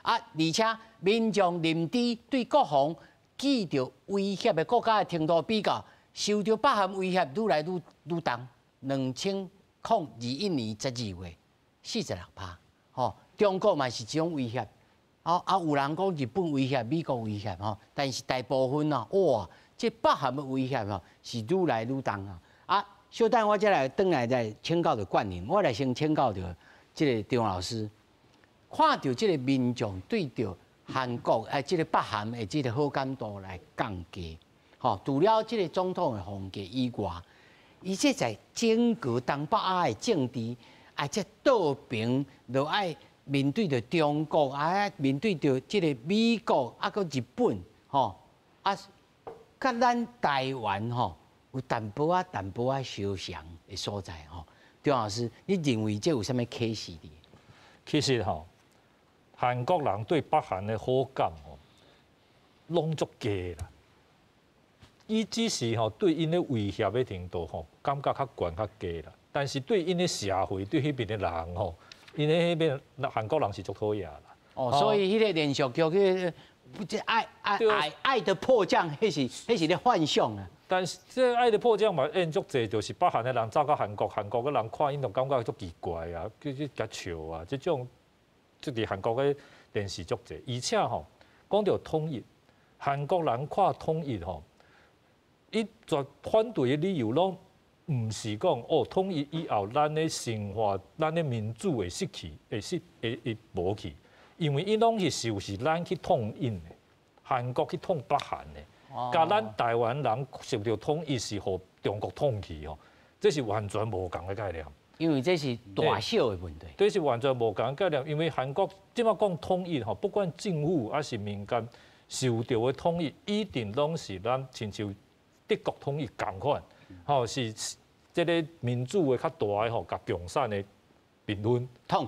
而且民众认知对国防遇到威胁的国家的程度比较，受到北韩威胁愈来愈重。2021年12月，46%，中国嘛是这种威胁。有人讲日本威胁、美国威胁但是大部分这北韩的威胁是愈来愈重小等我再来转来再请教着冠霖，我来先请教着这个张老师，看到这个民众对着韩国这个北韩的这个好感度来降低，除了这个总统的风格以外，伊这在整个东北亚的政治，这倒平就爱面对着中国，面对着这个美国，个日本，甲咱台湾有淡薄仔相像的所在张老师，你认为这有啥物启示哩？其实韩国人对北韩的好感拢足低啦。伊只是对因的威胁的程度感觉较悬较低啦。但是对因的社会对迄边的人因的迄边韩国人是足讨厌啦。所以迄个连续剧这爱的迫降，迄是咧幻想啊。但是这爱的迫降嘛，演足济，就是北韩的人走到韩国的人看因就感觉足奇怪啊，去甲笑啊，这种即伫韩国的电视足济，而且讲到统一，韩国人看统一伊绝反对的理由拢毋是讲统一以后咱的生活、咱的民主会失去，会无去，因为伊拢是受是咱去统一的，韩国去统北韩的。甲咱台湾人受到统一是互中国统去这是完全无共的概念。因为这是大小的问题。这是完全无共的概念，因为韩国即马讲统一不管政府还是民间受到的统一，一定拢是咱亲像德国统一共款，是这个民主的较大的甲共产的平衡统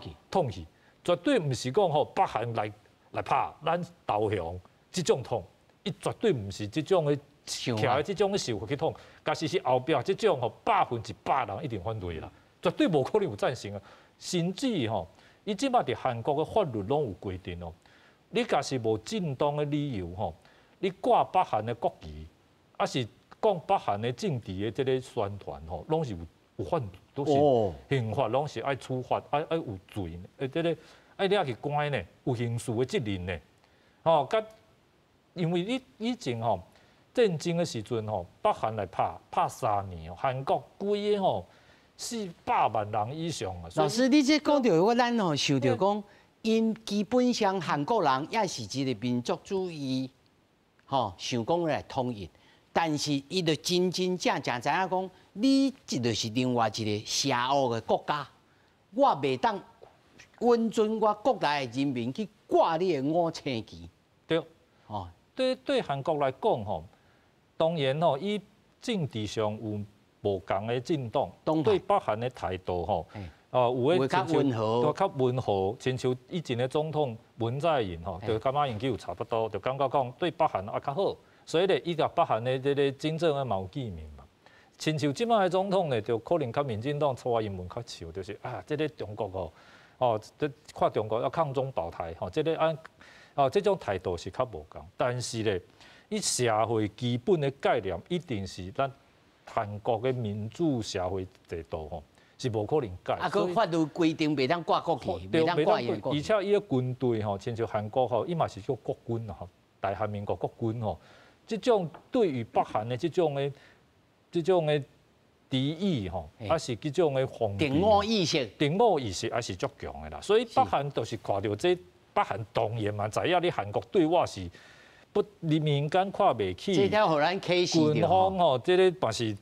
去，绝对毋是讲北韩来拍咱投降这种统。伊绝对毋是这种的徛在这种的想法去统，假使是后壁这种100%人一定反对啦，绝对无可能有赞成啊。甚至伊即摆伫韩国的法律拢有规定你假使无正当的理由你挂北韩的国旗，还是讲北韩的政治的这个宣传拢是有法律，都是刑法拢是爱处罚，爱有罪，这个爱抓去关呢，有刑事的责任呢，因为你以前战争的时阵北韩来拍3年韩国规个400万人以上啊。老师，你这讲到咱想到讲，因基本上韩国人也是一个民族主义，想讲来统一，但是伊就真正知影讲，你这就是另外一个邪恶的国家，我袂当允准我国内的人民去挂你的5星旗。对，对韩国来讲当然伊政治上有无共的震动，动对北韩的态度吼，有诶较温和，较温和，亲像以前的总统文在寅吼，就感觉因有差不多，就感觉讲对北韩也较好，所以咧，伊甲北韩的这个真正的嘛有见面嘛。亲像即摆的总统咧，就可能甲民进党蔡英文较像，就是这个中国看中国要抗中保台这个这种态度是较无共。但是咧，伊社会基本的概念一定是咱韩国的民主社会制度是无可能改。佮法律规定袂当挂国旗，袂当挂国旗。而且伊个军队亲像韩国伊嘛是叫国军大韩民国国军这种对于北韩的这种的敌意还是这种的防备。敌我意识还是足强的啦。所以北韩就是看到这北韩当然嘛，知影你韩国对我是不民间看袂起。这条互咱启示军方这个嘛是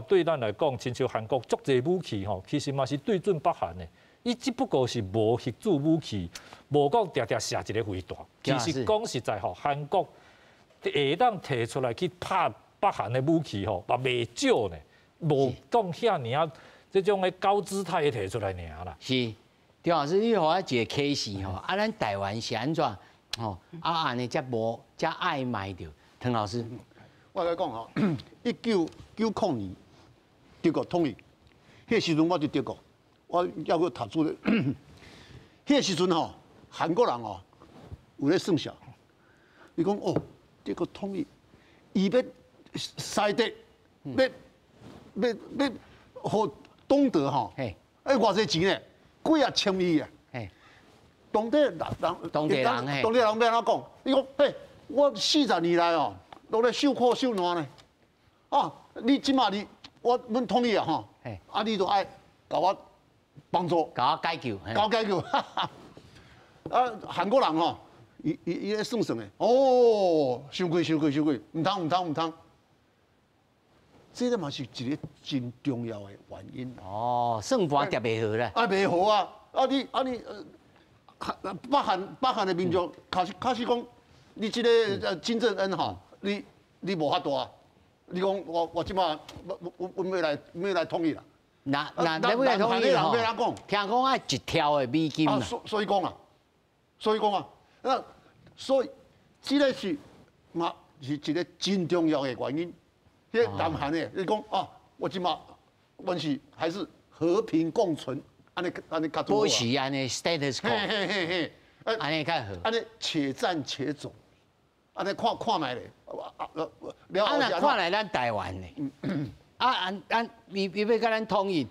对咱来讲，亲像韩国足侪武器其实嘛是对准北韩的。伊只不过是无核子武器，无讲定定射一个飞弹。其实讲实在韩国会当摕出来去拍北韩的武器嘛袂少呢，无讲遐尔这种的高姿态摕出来尔啦。是，张老师，你互我一个启示咱台湾是安怎安尼才暧昧着？滕老师，我来讲1990德国统一，迄时阵我伫德国，我要去读书咧。迄时阵韩国人有咧算数，伊讲德国统一，伊要西德，要互东德偌济钱咧，几啊千亿啊！当地人要安怎讲？伊讲我40年来都咧受苦受难呢。你即马阮统一你就爱甲我帮助，甲我解救，韩国人伊咧算的，收贵，唔通。这个嘛是一个真重要的原因。算盘叠袂好啦。袂好啊！你北韩的民众开始讲，你这个金正恩你无法度啊！你讲我即马我要来统一啦。那要来统一要人讲，听讲爱一条的美金啦。所以讲啊，所以这个是一个真重要的原因。迄南韩的，你讲我即马阮是还是和平共存，安尼较保持安尼 status quo， 安尼较好。安尼且战且走，安尼看卖咧。看来咱台湾咧，伊要甲咱统一，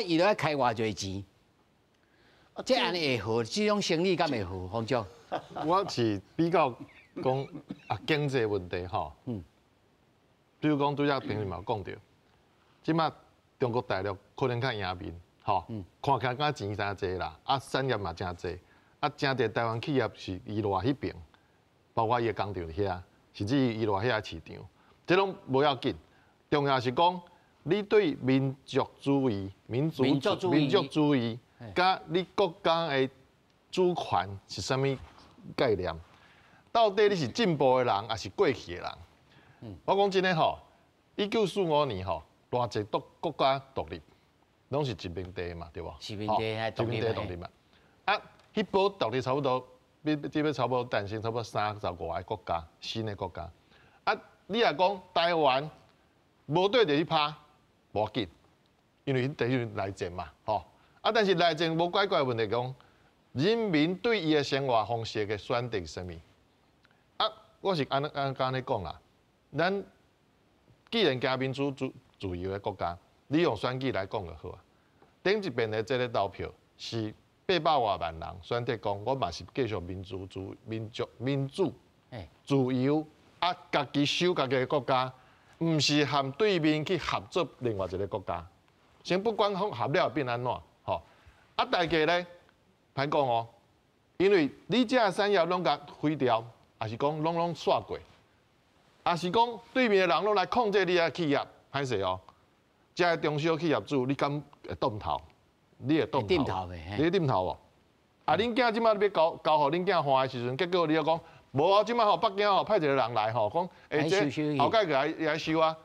伊都要开偌济钱，这安尼会好？这种生意敢会好？方总，我是比较讲经济问题比如讲，拄则平时嘛讲到，即马中国大陆可能较赢面，看起来敢钱真济啦，产业嘛真济，真济台湾企业是依赖迄边，包括伊个工厂遐，甚至依赖遐市场，这拢无要紧，重要是讲你对民族主义、民族主义，甲你国家的主权是啥物概念？到底你是进步的人，还是过去的人？我讲真诶1945年偌济国家独立，拢是殖民地嘛，对无？殖民地还独立嘛。迄波独立差不多，要差不多诞生差不多35个国家，新的国家。你若讲台湾无对着去拍，无要紧，因为第一内战嘛，但是内战无解决问题，讲人民对伊的生活方式的选择是啥物？我是安尼讲啦。咱既然加民主自由的国家，你用选举来讲就好啊。顶一遍的这个投票是800多万人选择讲，我嘛是继续民主、自由家己守家己的国家，唔是和对面去合作另外一个国家。先不管合了变安怎，大家咧歹讲因为你这产业拢甲毁掉，还是讲拢煞过。也是讲对面的人拢来控制你的企业，歹势这个中小企业主，你敢会动头？你会动头？你会点头无？恁囝即摆要交互恁囝花的时阵，结果你又讲，无即摆北京派一个人来讲，这后盖来收啊，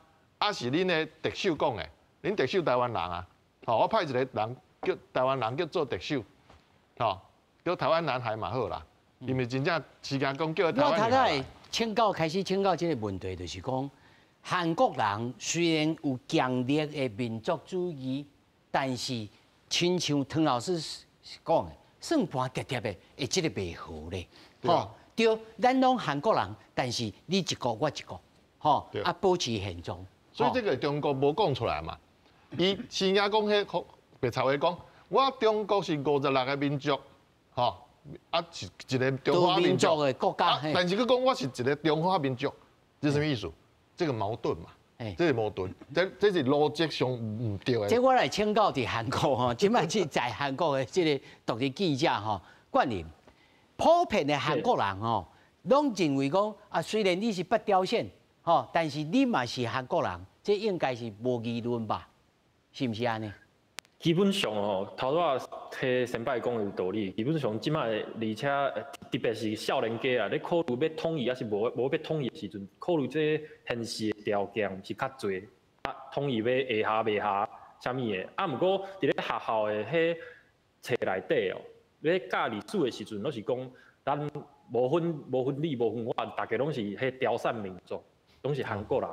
是恁的特首讲的，恁特首台湾人啊，吼，我派一个人叫台湾人叫做特首，吼，叫台湾男孩嘛好啦，因为真正时间讲叫台湾女孩。我请教开始请教这个问题，就是讲韩国人虽然有强烈的民族主义，但是亲像汤老师讲的，算盘叠叠的，会这个袂好咧，吼。对，咱拢韩国人，但是你一个我一个，吼，啊保持现状。所以这个中国无讲出来嘛，伊先讲迄白曹话讲，我中国是56个民族，吼，啊是一个中华民族的国家，但是佢讲我是一个中华民族，这什么意思？这个矛盾嘛，这是矛盾，这是逻辑上唔对的。这我来请教伫韩国吼，即摆去在韩国的这个独立记者吼，冠霖。普遍的韩国人吼，拢认为讲啊，虽然你是北朝鲜吼，但是你嘛是韩国人，这应该是无议论吧？是毋是安尼？基本上吼，头拄啊替先摆讲有道理。基本上即摆，而且特别是少年家啊，咧考虑要统一还是无要统一的时阵，考虑这现实的条件是较侪。啊，统一要下袂下，啥物的？啊，毋过伫咧学校的迄册内底哦。咧教历史的时阵，拢是讲咱无分你无分我，大家拢是迄朝鲜民族，拢是韩国人。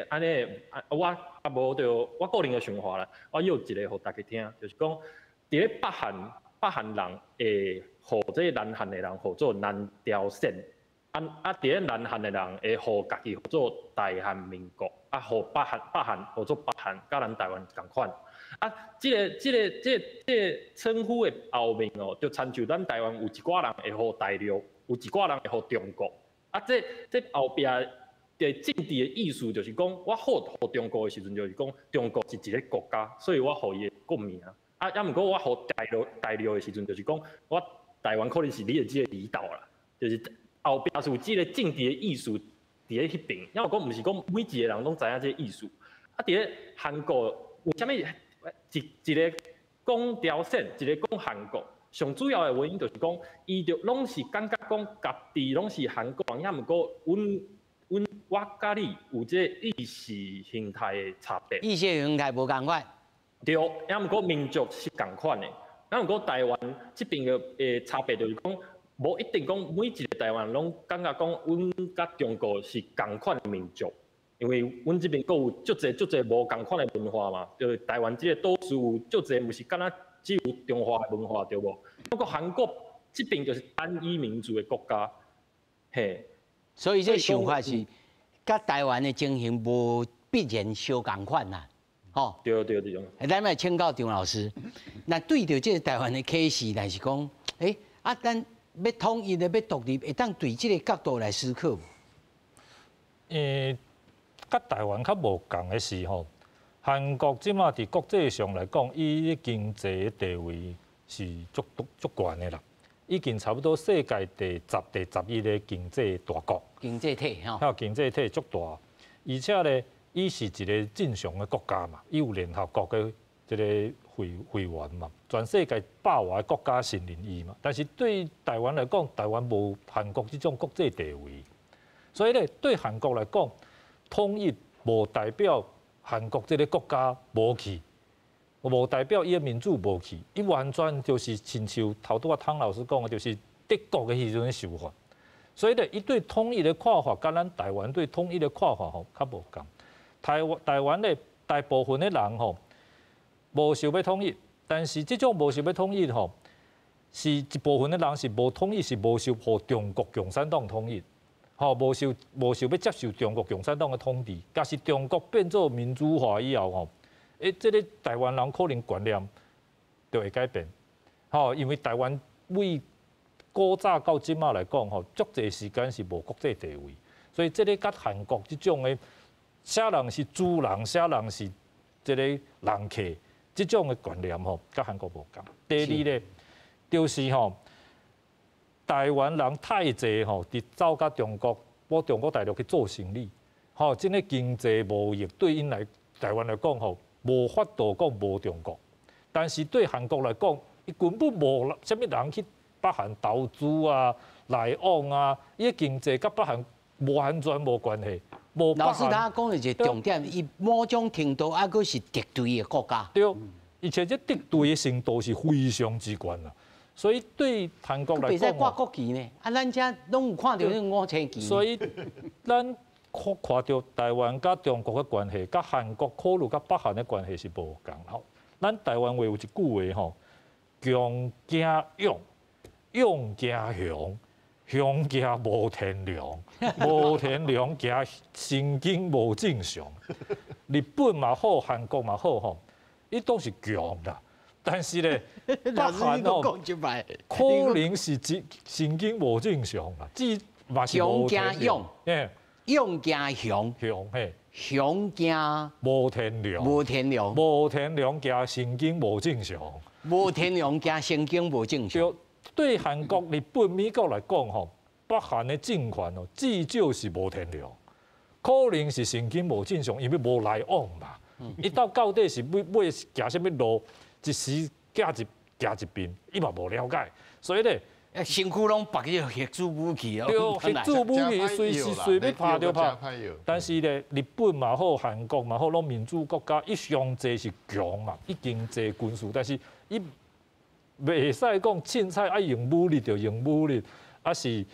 安尼，我无着我个人的想法啦。我有一个互大家听，就是讲，伫咧北韩人会互这南韩的人互做南朝鲜，伫咧南韩的人会互家己互做大韩民国，啊，互北韩互做北韩，甲咱台湾共款。啊，这个称呼的后面哦，就参照咱台湾有一寡人会互大陆，有一寡人会互中国。啊，这后壁的政治的意思就是讲，我互中国的时阵就是讲，中国是一个国家，所以我互伊的国名。啊，毋过我互大陆的时阵就是讲，我台湾可能是你的这个离岛啦，就是后壁是有这个政治的意思伫咧迄边。因为讲毋是讲每一个人拢知影这个意思。啊，伫咧韩国有啥物？一个讲朝鲜，一个讲韩国，上主要的原因就是讲，伊就拢是感觉讲家己拢是韩国人，也毋过我甲你有这意识形态的差别。意识形态无共款。对，也毋过民族是共款的。也毋过台湾这边的差别就是讲，无一定讲每一个台湾人拢感觉讲，阮甲中国是共款的民族。因为阮这边阁有足侪无共款的文化嘛，就是台湾这个岛屿有足侪，毋是敢若只有中华的文化对无？不过韩国这边就是单一民族的国家，嘿。所以这想法是，甲台湾的情形无必然相共款啦，吼。对。咱来请教张老师，那对着这个台湾的 case 来是讲，咱要统一的要独立，会当对这个角度来思考。甲台湾较无共的是吼，韩国即马伫国际上来讲，伊经济地位是足悬的啦，已经差不多世界第10、第11个经济大国。经济体吼，还经济体足大，而且咧，伊是一个正常的国家嘛，伊有联合国的一个会员嘛，全世界100外个国家承认伊嘛。但是对台湾来讲，台湾无韩国这种国际地位，所以咧，对韩国来讲，统一无代表韩国这个国家无去，无代表伊的民主无去，伊完全就是亲像头拄汤老师讲的，就是德国的迄种的想法。所以咧，伊对统一的看法，甲咱台湾对统一的看法吼，较无共。台湾的大部分的人吼，无想要统一，但是这种无想要统一吼，是一部分的人是无统一，是无想互中国共产党统一。吼，无想要接受中国共产党的统治，假是中国变做民主化以后吼，这个台湾人可能观念就会改变。吼，因为台湾为古早到即马来讲吼，足侪时间是无国际地位，所以这个甲韩国这种的，啥人是主人，啥人是这个人客，这种的观念吼，甲韩国无共。第二咧，就是吼。台湾人太济吼，伫走到中国中国大陆去做生意，吼，即个经济贸易对因来台湾来讲吼，无法度讲无中国，但是对韩国来讲，伊根本无啥物人去北韩投资啊、来往啊，伊经济甲北韩完全无关系。无老师他讲的一个重点，伊某种程度还佫是敌对的国家。对，而且这敌对的程度是非常之高啦。所以对韩国来讲，袂使挂国旗呢。啊，咱遮拢有看到迄5星旗。所以咱看到台湾甲中国的关系，甲韩国考虑甲北韩的关系是无共吼。咱台湾话有一句话吼，强加勇，勇加雄，雄加无天良，无天良加神经无正常。日本嘛好，韩国嘛好吼，伊都是强啦。但是咧，北韩吼，可能是神经无正常啦，只嘛是无天良。勇加雄，雄加无天良，无天良，无天良加神经无正常，无天良加神经无正常。对韩国、日本、美国来讲吼，北韩的政权哦，至少是无天良，可能是神经无正常，因为无来往嘛。伊到底是要行什么路，一时行一边，伊嘛无了解，所以咧。身躯拢绑个核子武器哦，对，核子武器随时随要拍就拍。但是咧，日本嘛好，韩国嘛好，拢民主国家，一上济是强嘛，一经济军事，但是伊袂使讲凊彩爱用武力就用武力，啊是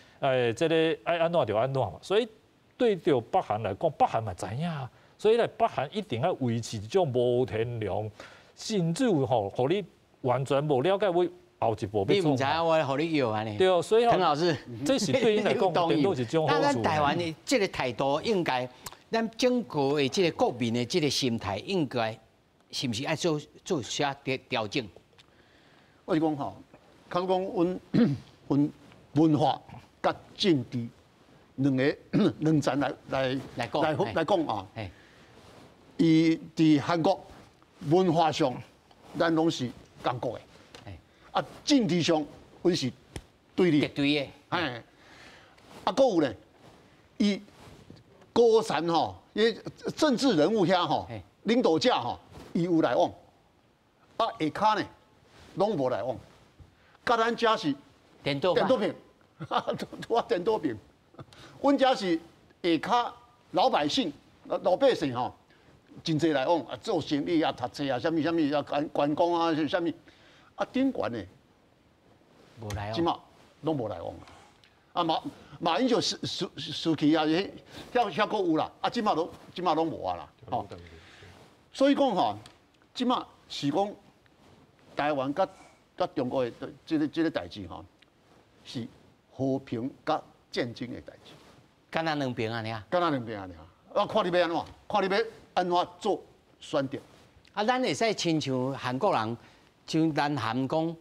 这个爱安怎就安怎嘛。所以对着北韩来讲，北韩嘛知影，所以咧北韩一定要维持这种无天良，甚至乎吼，互你完全无了解会。后一步你唔知我互你要安尼？对，所以滕老师，这是对因来讲，都是种好处。咱台湾的这个态度，应该咱整个的这个国民的这个心态，应该是不是爱做些调整？我是讲吼，假如讲阮文化甲政治两层来讲啊，伊伫韩国文化上，咱拢是共国的。啊，政治上，阮是对立。敌对的。哎，啊，搁有咧，伊高层吼，伊政治人物遐吼，领导者吼，伊有来往，啊，下骹呢，拢无来往。甲咱遮是电脑屏，我电脑屏，阮遮是下骹老百姓吼，真侪来往啊，做生意啊、读册啊、什么啊、观光啊、什么。啊，顶悬的，无来往，即马拢无来往啊！马英九时期啊，遐个有啦，啊，即马拢无啊啦，吼。所以讲吼，即马是讲台湾甲中国的这个代志吼，是和平甲战争的代志。敢若两边安尼啊？敢若两边安尼啊？啊，看你要安怎，看你要安怎做选择。啊，咱会使亲像韩国人。像南韩讲，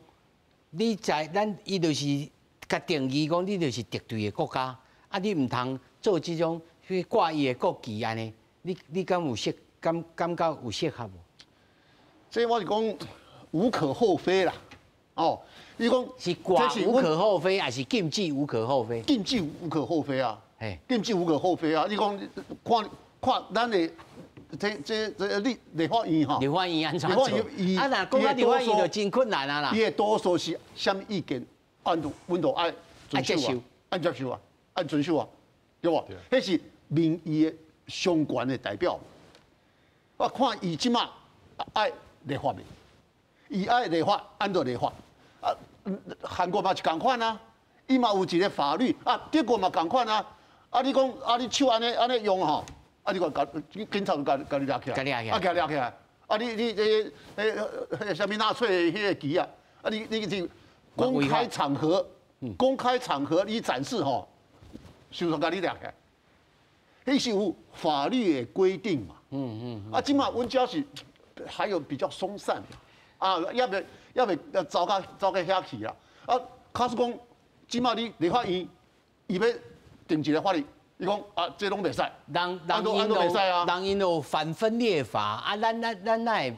你在咱伊就是甲定义讲，你就是敌对的国家，啊，你唔通做这种去挂伊的国旗安尼，你敢有感觉有适合无？这我是讲无可厚非啦，哦，你讲是挂无可厚非，还是禁忌无可厚非？禁忌无可厚非啊，禁忌无可厚非啊！你讲看咱的。这立法院吼，立法院安怎做？啊，那讲到立法院就真困难啊啦。伊的多数是什么意见，阮都爱接受，按接受啊，按遵守啊，对无？迄是民意的上悬的代表。我看伊即马爱立法的，伊爱立法，按照立法。啊，韩国嘛是共款啊，伊嘛有一个法律啊，德国嘛共款啊。啊，你讲啊，你手安尼用吼。啊！你讲警察就甲你抓起来，啊，甲抓起来。啊，你什么纳粹迄个旗啊？啊，你是公开场合你展示吼，就说甲你抓起来。迄是有法律的规定嘛。啊，今嘛阮遮是还有比较松散啊，要不走到遐去啦。啊，假使讲今嘛你立法院伊要定一个法律。伊讲啊，这拢袂使，人因有反分裂法啊，咱会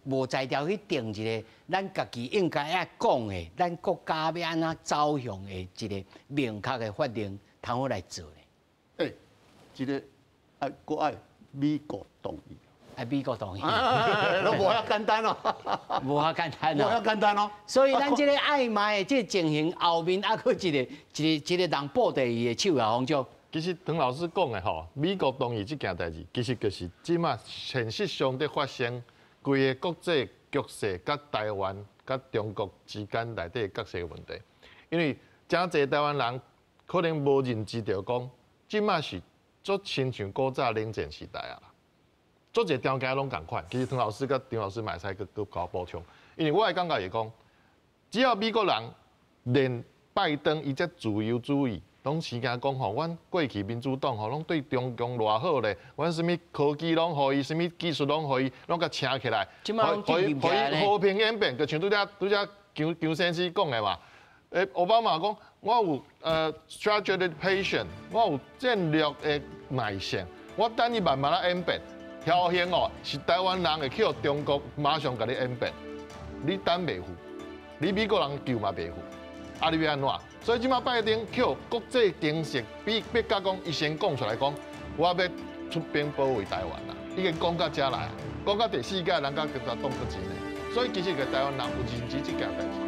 无在条去定一个，咱家己应该爱讲的，咱国家要安怎走向的一个明确的法令，通好来做咧。一个国爱美国同意，美国同意，都无遐简单哦，无遐简单哦，无遐简单哦。所以咱这个暧昧的这个情形后面还佫一个人抱在伊的手后方，就。其实唐老师讲的吼，美国同意这件代志，其实就是即马现实上在发生，规个国际局势甲台湾、甲中国之间内底角色的问题。因为真侪台湾人可能无认知到讲，即马是足亲像古早冷战时代啊，足侪条件拢共款。其实唐老师甲张老师嘛会使佮我补充，因为我的感觉是讲，只要美国人连拜登伊只自由主义。拢时间讲吼，阮过去民主党吼，拢对中共偌好咧，阮什物科技拢互伊，什物技术拢互伊，拢甲请起来，互伊和平演变，就像拄则姜先生讲的嘛。奥巴马讲，我有strategic patient， 我有战略的耐性，我等伊慢慢啊演变。侥幸哦，是台湾人会去互中国马上甲你演变，你等袂赴，你美国人救嘛袂赴。啊！你要安怎？所以即马拜登去国际形势，别甲讲，伊先讲出来讲，我要出兵保卫台湾啦。已经讲到遮来，讲到第四届，人家叫他动不进的。所以其实个台湾人有认知这件代志。